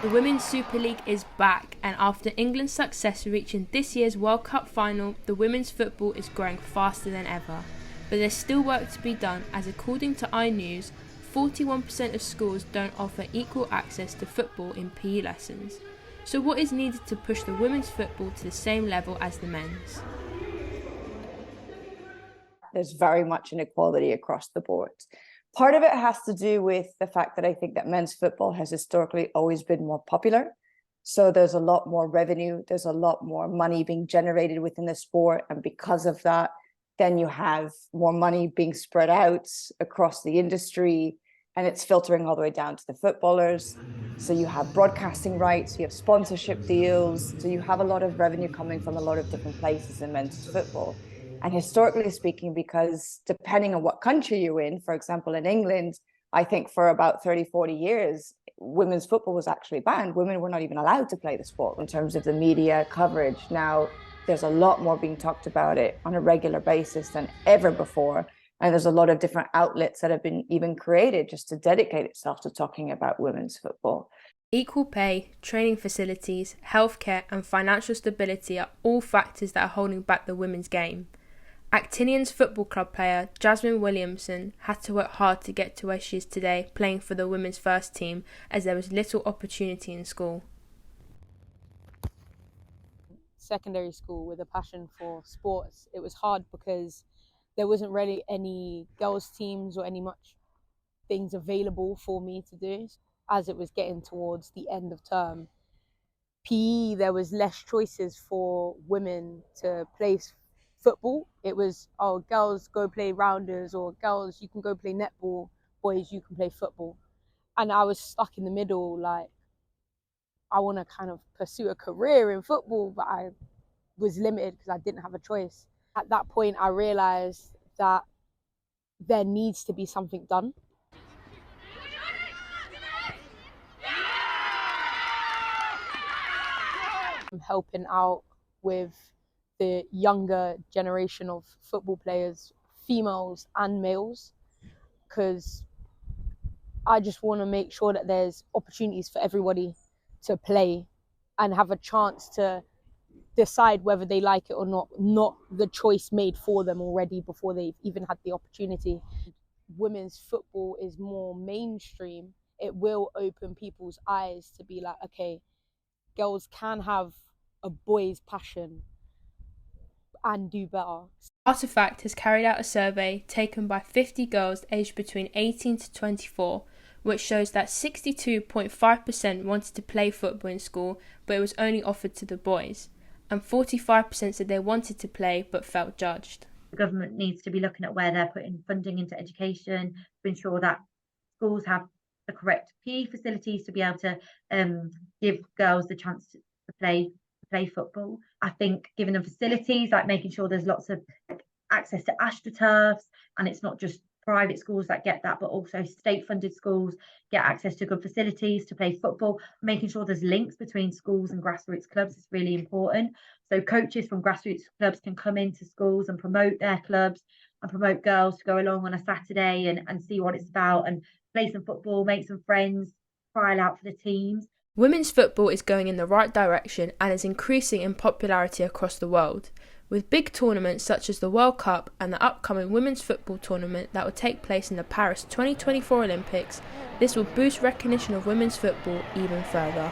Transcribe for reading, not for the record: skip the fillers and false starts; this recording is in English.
The Women's Super League is back, and after England's success reaching this year's World Cup final, the women's football is growing faster than ever. But there's still work to be done, as according to iNews, 41% of schools don't offer equal access to football in PE lessons. So what is needed to push the women's football to the same level as the men's? There's very much inequality across the board. Part of it has to do with the fact that I think that men's football has historically always been more popular. So there's a lot more revenue, there's a lot more money being generated within the sport. And because of that, then you have more money being spread out across the industry, and it's filtering all the way down to the footballers. So you have broadcasting rights, you have sponsorship deals. So you have a lot of revenue coming from a lot of different places in men's football. And historically speaking, because depending on what country you're in, for example, in England, I think for about 30, 40 years, women's football was actually banned. Women were not even allowed to play the sport in terms of the media coverage. Now, there's a lot more being talked about it on a regular basis than ever before. And there's a lot of different outlets that have been even created just to dedicate itself to talking about women's football. Equal pay, training facilities, healthcare and financial stability are all factors that are holding back the women's game. Actonians football club player Jasmine Williamson had to work hard to get to where she is today, playing for the women's first team, as there was little opportunity in school. Secondary school with a passion for sports, it was hard because there wasn't really any girls teams or any much things available for me to do. As it was getting towards the end of term, PE, there was less choices for women to play football. It was, oh, girls go play rounders, or girls, you can go play netball, boys, you can play football. And I was stuck in the middle, like, I want to kind of pursue a career in football, but I was limited because I didn't have a choice. At that point, I realized that there needs to be something done. I'm helping out with the younger generation of football players, females and males, because I just want to make sure that there's opportunities for everybody to play and have a chance to decide whether they like it or not the choice made for them already before they've even had the opportunity. Women's football is more mainstream. It will open people's eyes to be like, okay, girls can have a boy's passion and do better. Artifact has carried out a survey taken by 50 girls aged between 18 to 24, which shows that 62.5% wanted to play football in school, but it was only offered to the boys, and 45% said they wanted to play but felt judged. The government needs to be looking at where they're putting funding into education to ensure that schools have the correct PE facilities to be able to give girls the chance to play football. I think giving them facilities, like making sure there's lots of access to astroturfs, and it's not just private schools that get that, but also state funded schools get access to good facilities to play football. Making sure there's links between schools and grassroots clubs is really important. So coaches from grassroots clubs can come into schools and promote their clubs and promote girls to go along on a Saturday and see what it's about and play some football, make some friends, trial out for the teams. Women's football is going in the right direction and is increasing in popularity across the world, with big tournaments such as the World Cup and the upcoming women's football tournament that will take place in the Paris 2024 Olympics. This will boost recognition of women's football even further.